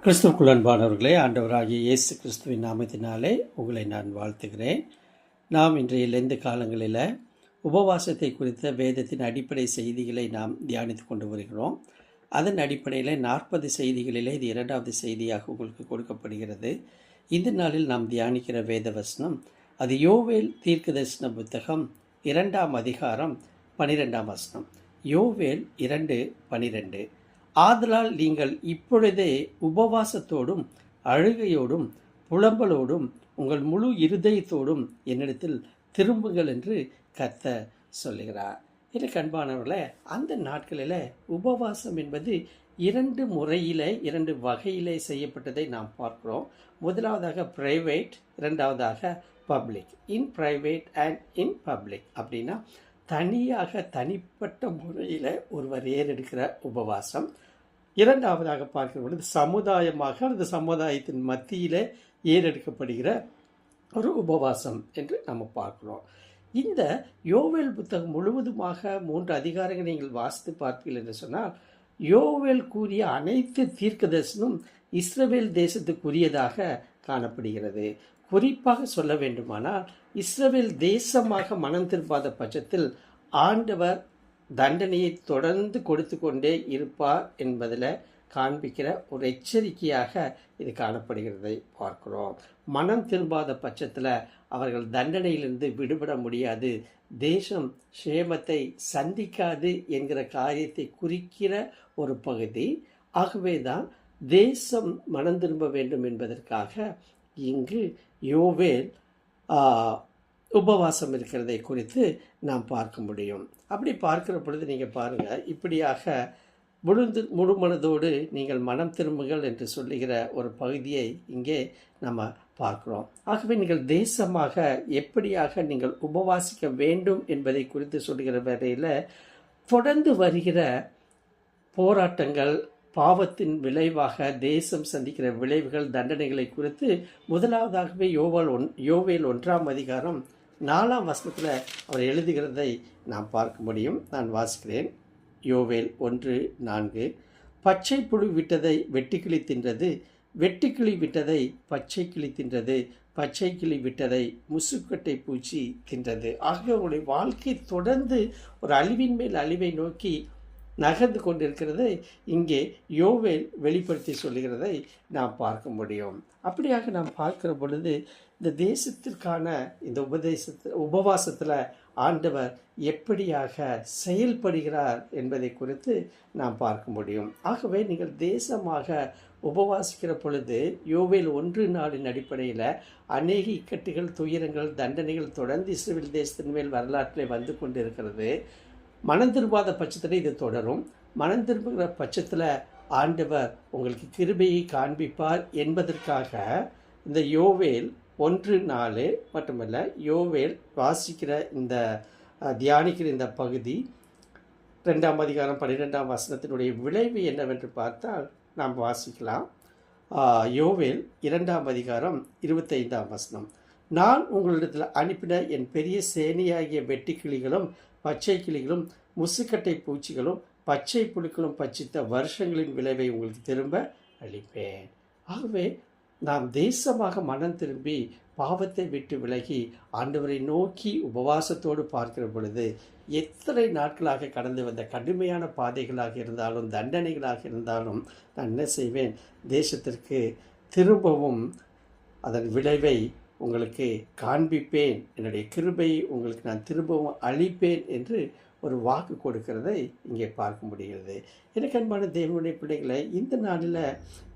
கிறிஸ்துவுக்குள் அன்பானவர்களே, ஆண்டவராகிய இயேசு கிறிஸ்துவின் நாமத்தினாலே உங்களை நான் வாழ்த்துகிறேன். நாம் இன்றைய லெந்து காலங்களில் உபவாசத்தை குறித்த வேதத்தின் அடிப்படை செய்திகளை நாம் தியானித்து கொண்டு வருகிறோம். அதன் அடிப்படையில் 40 செய்திகளிலே இது 2வது செய்தியாக உங்களுக்கு கொடுக்கப்படுகிறது. இந்த நாளில் நாம் தியானிக்கிற வேத வசனம் அது யோவேல் தீர்க்கதரிசன புத்தகம் 2ஆம் அதிகாரம் 12ஆம் வசனம். யோவேல் 2:12. ஆதலால் நீங்கள் இப்பொழுதே உபவாசத்தோடும் அழுகையோடும் புலம்பலோடும் உங்கள் முழு இருதயத்தோடும் என்னிடத்தில் திரும்புங்கள் என்று கர்த்தர் சொல்லுகிறார். எனக்கு அன்பானவர்களே, அந்த நாட்களில் உபவாசம் என்பது 2 முறையிலே 2 வகையிலே செய்யப்பட்டதை நாம் பார்க்கிறோம். முதலாவதாக பிரைவேட், இரண்டாவதாக public. In private and in public அப்படின்னா தனியாக தனிப்பட்ட முறையில் ஒருவர் ஏறெடுக்கிற உபவாசம். இரண்டாவதாக பார்க்கிற பொழுது சமுதாயமாக அல்லது சமுதாயத்தின் மத்தியில் ஏறெடுக்கப்படுகிற ஒரு உபவாசம் என்று நம்ம பார்க்கிறோம். இந்த யோவேல் புத்தகம் முழுவதுமாக 3 அதிகாரங்கள் நீங்கள் வாசித்து பார்ப்பீர்கள் என்று சொன்னால், யோவேல் கூறிய அனைத்து தீர்க்கதரிசனம் இஸ்ரவேல் தேசத்துக்குரியதாக காணப்படுகிறது. குறிப்பாக சொல்ல வேண்டுமானால், இஸ்ரவேல் தேசமாக மனம் திரும்பாத பட்சத்தில் ஆண்டவர் தண்டனையை தொடர்ந்து கொடுத்து கொண்டே இருப்பார் என்பதில் காண்பிக்கிற ஒரு எச்சரிக்கையாக இது காணப்படுகிறதை பார்க்கிறோம். மனம் திரும்பாத பட்சத்தில் அவர்கள் தண்டனையிலிருந்து விடுபட முடியாது, தேசம் சேமத்தை சந்திக்காது என்கிற காரியத்தை குறிக்கிற ஒரு பகுதி. ஆகவே தான் தேசம் மனம் திரும்ப வேண்டும் என்பதற்காக இங்கு யோவேல் உபவாசம் இருக்கிறதை குறித்து நாம் பார்க்க முடியும். அப்படி பார்க்கிற பொழுது நீங்கள் பாருங்கள், இப்படியாக முழு மனதோடு நீங்கள் மனம் திரும்புங்கள் என்று சொல்லுகிற ஒரு பகுதியை இங்கே நம்ம பார்க்கிறோம். ஆகவே நீங்கள் தேசமாக எப்படியாக நீங்கள் உபவாசிக்க வேண்டும் என்பதை குறித்து சொல்லுகிற வேளையில் தொடர்ந்து வருகிற போராட்டங்கள், பாவத்தின் விளைவாக தேசம் சந்திக்கிற விளைவுகள், தண்டனைகளை குறித்து முதலாவதாகவே யோவேல் 1ஆம் அதிகாரம் 4ஆம் வசனத்தில் அவர் எழுதுகிறதை நாம் பார்க்க முடியும். நான் வாசிக்கிறேன். யோவேல் 1:4. பச்சை புழு விட்டதை வெட்டுக்கிளி தின்றது, வெட்டுக்கிளி விட்டதை பச்சை கிளி தின்றது, பச்சை கிளி விட்டதை முசுக்கட்டை பூச்சி தின்றது. ஆகவே அவருடைய வாழ்க்கை தொடர்ந்து ஒரு அழிவின் மேல் அழிவை நோக்கி நகர்ந்து கொண்டிருக்கிறது இங்கே யோவேல் வெளிப்படுத்தி சொல்லுகிறதை நாம் பார்க்க முடியும். அப்படியாக நாம் பார்க்கிற பொழுது இந்த தேசத்திற்கான இந்த உபவாசத்தில் ஆண்டவர் எப்படியாக செயல்படுகிறார் என்பதை குறித்து நாம் பார்க்க முடியும். ஆகவே நீங்கள் தேசமாக உபவாசிக்கிற பொழுது யோவேல் 1:4 அடிப்படையில் அநேக இக்கட்டுகள், துயரங்கள், தண்டனைகள் தொடர்ந்து இஸ்ரவேல் தேசத்தின் மேல் வரலாற்றில் வந்து கொண்டிருக்கிறது. மனம் திரும்பாத பட்சத்தில் இது தொடரும். மனம் திரும்புகிற பட்சத்தில் ஆண்டவர் உங்களுக்கு கிருபையை காண்பிப்பார் என்பதற்காக இந்த யோவேல் 1:4 மட்டுமல்ல, யோவேல் வாசிக்கிற இந்த தியானிக்கிற இந்த பகுதி 2ஆம் அதிகாரம் 12ஆம் வசனத்தினுடைய விளைவு என்னவென்று பார்த்தால் நாம் வாசிக்கலாம். யோவேல் 2ஆம் அதிகாரம் 25ஆம் வசனம். நான் உங்களிடத்தில் அனுப்பின என் பெரிய சேனையாகிய வெட்டுக்கிளிகளும் பச்சை கிளிகளும் முசுக்கட்டை பூச்சிகளும் பச்சை புழுக்களும் பச்சித்த வருஷங்களின் விளைவை உங்களுக்கு திரும்ப அளிப்பேன். ஆகவே நாம் தேசமாக மனம் திரும்பி பாவத்தை விட்டு விலகி ஆண்டவரை நோக்கி உபவாசத்தோடு பார்க்கிற பொழுது எத்தனை நாட்களாக கடந்து வந்த கடுமையான பாதைகளாக இருந்தாலும் தண்டனைகளாக இருந்தாலும் நான் என்ன செய்வேன், தேசத்திற்கு திரும்பவும் அதன் விளைவை உங்களுக்கு காண்பிப்பேன், என்னுடைய கிருபையை உங்களுக்கு நான் திரும்பவும் அளிப்பேன் என்று ஒரு வாக்கு கொடுக்கிறதை இங்கே பார்க்க முடிகிறது. எனக்கு அன்பான தேவனுடைய பிள்ளைகளை, இந்த நாளில்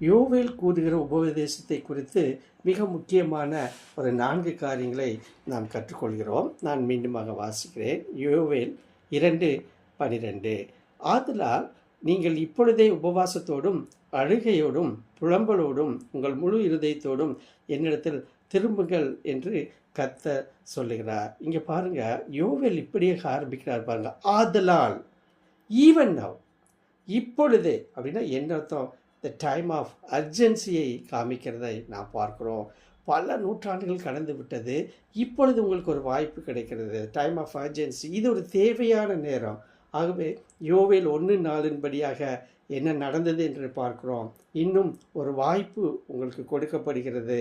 யோவேல் கூறுகிற உபதேசத்தை குறித்து மிக முக்கியமான ஒரு 4 காரியங்களை நாம் கற்றுக்கொள்கிறோம். நான் மீண்டுமாக வாசிக்கிறேன். யோவேல் 2:12. ஆதலால் நீங்கள் இப்பொழுதே உபவாசத்தோடும் அழுகையோடும் புலம்பலோடும் உங்கள் முழு இருதயத்தோடும் என்னிடத்தில் திரும்புங்கள் என்று கர்த்தர் சொல்லுகிறார். இங்கே பாருங்க, யோவேல் இப்படியே ஆரம்பிக்கிறார் பாருங்க. ஆதலால், ஈவன் நவ், இப்பொழுதே அப்படின்னா என்ன அர்த்தம்? த டைம் ஆஃப் அர்ஜென்சியை காமிக்கிறதை நாம் பார்க்கிறோம். பல நூற்றாண்டுகள் கடந்து விட்டது, இப்பொழுது உங்களுக்கு ஒரு வாய்ப்பு கிடைக்கிறது. டைம் ஆஃப் அர்ஜென்சி, இது ஒரு தேவையான நேரம். ஆகவே யோவேல் 1:4 படியாக என்ன நடந்தது என்று பார்க்கிறோம். இன்னும் ஒரு வாய்ப்பு உங்களுக்கு கொடுக்கப்படுகிறது.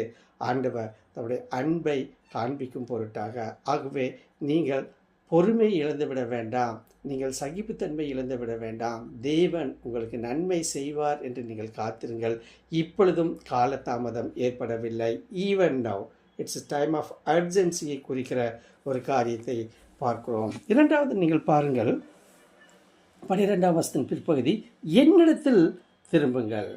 ஆண்டவர் தம்முடைய அன்பை காண்பிக்கும் பொருட்டாக. ஆகவே நீங்கள் பொறுமை இழந்துவிட வேண்டாம், நீங்கள் சகிப்புத்தன்மை இழந்துவிட வேண்டாம். தேவன் உங்களுக்கு நன்மை செய்வார் என்று நீங்கள் காத்திருங்கள். இப்பொழுதும் காலதாமதம் ஏற்படவில்லை. Even now it's time of அர்ஜென்சியை குறிக்கிற ஒரு காரியத்தை பார்க்கிறோம். இரண்டாவது நீங்கள் பாருங்கள், 12ஆம் வசனத்தின் பிற்பகுதி, என்னிடத்தில் திரும்புங்கள்.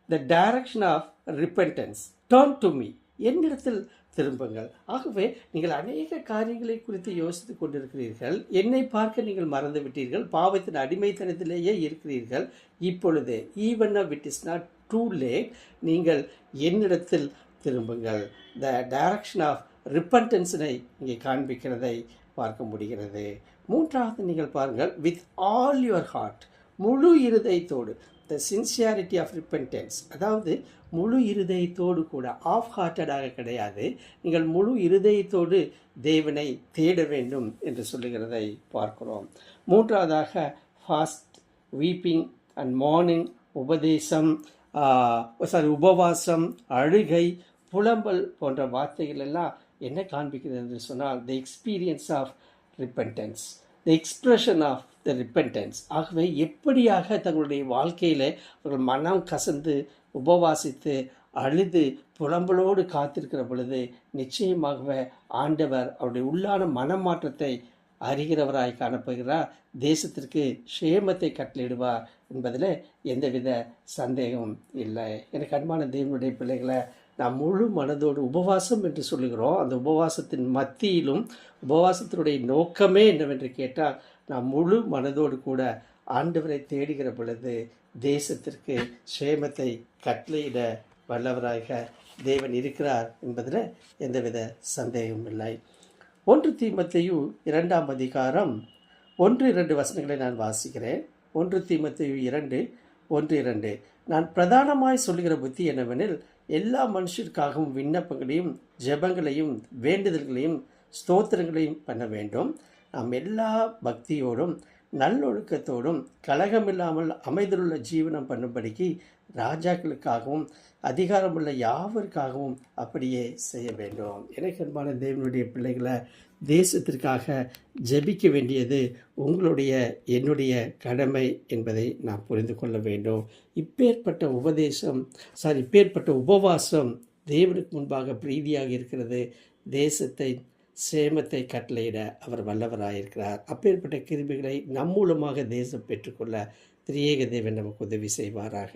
The direction of repentance, turn to me. என்னிடத்தில் திரும்புங்கள். ஆகவே நீங்கள் அநேக காரியங்களை குறித்து யோசித்து கொண்டிருக்கிறீர்கள். என்னை பார்க்க நீங்கள் மறந்து விட்டீர்கள். பாவத்தின் அடிமைத்தனத்திலேயே இருக்கிறீர்கள். இப்பொழுது even it is not too late, நீங்கள் என்னிடத்தில் திரும்புங்கள். த டைரக்ஷன் ஆஃப் ரிப்பன்டன்ஸினை இங்கே காண்பிக்கிறதை பார்க்க முடிகிறது. மூன்றாவது நீங்கள் பாருங்கள், வித் ஆல் யுவர் ஹார்ட், முழு இருதயத்தோடு. த சின்சியாரிட்டி ஆஃப் ரிப்பென்டன்ஸ், அதாவது முழு இருதயத்தோடு கூட, ஆஃப் ஹார்ட்டடாக கிடையாது. நீங்கள் முழு இருதயத்தோடு தேவனை தேட வேண்டும் என்று சொல்லுகிறதை பார்க்கிறோம். மூன்றாவதாக ஃபாஸ்ட், வீப்பிங் அண்ட் மார்னிங், உபவாசம், அழுகை, புலம்பல் போன்ற வார்த்தைகள் எல்லாம் என்ன காண்பிக்கிறது என்று சொன்னால், the experience of repentance, the expression of the repentance. ஆகவே எப்படியாக தங்களுடைய வாழ்க்கையில் அவர்கள் மனம் கசந்து உபவாசித்து அழுது புலம்பலோடு காத்திருக்கிற பொழுது நிச்சயமாகவே ஆண்டவர் அவருடைய உள்ளான மனமாற்றத்தை அறிகிறவராய் காணப்படுகிறார். தேசத்திற்கு சேமத்தை கட்டளையிடுவார் என்பதில் எந்தவித சந்தேகமும் இல்லை. எனக்கு அன்பான தேவனுடைய பிள்ளைகளை, நாம் முழு மனதோடு உபவாசம் என்று சொல்லுகிறோம். அந்த உபவாசத்தின் மத்தியிலும் உபவாசத்தினுடைய நோக்கமே என்னவென்று கேட்டால், நாம் முழு மனதோடு கூட ஆண்டவரை தேடுகிற பொழுது தேசத்திற்கு சேமத்தை கட்டளையிட வல்லவராக தேவன் இருக்கிறார் என்பதில் எந்தவித சந்தேகமும் இல்லை. 1 தீமோத்தேயு 2ஆம் அதிகாரம் 1-2 வசனங்களை நான் வாசிக்கிறேன். 1 தீமோத்தேயு 2:1-2. நான் பிரதானமாய் சொல்லுகிற புத்தி என்னவெனில், எல்லா மனுஷருக்காகவும் விண்ணப்பங்களையும் ஜெபங்களையும் வேண்டுதல்களையும் ஸ்தோத்திரங்களையும் பண்ண வேண்டும். நாம் எல்லா பக்தியோடும் நல்லொழுக்கத்தோடும் கலகமில்லாமல் அமைதியுள்ள ஜீவனம் பண்ணும்படிக்கு ராஜாக்களுக்காகவும் அதிகாரமுள்ள யாவருக்காகவும் அப்படியே செய்ய வேண்டும். எனக்கு அன்பான தேவனுடைய பிள்ளைகளை, தேசத்திற்காக ஜெபிக்க வேண்டியது உங்களுடைய என்னுடைய கடமை என்பதை நாம் புரிந்து கொள்ள வேண்டும். இப்பேற்பட்ட உபவாசம் தேவனுக்கு முன்பாக பிரீதியாக இருக்கிறது. தேசத்தை சேமத்தை கட்டளையிட அவர் வல்லவராயிருக்கிறார். அப்பேற்பட்ட கிருபைகளை நம் மூலமாக தேசம் பெற்றுக்கொள்ள திரியேக தேவன் நமக்கு உதவி செய்வாராக.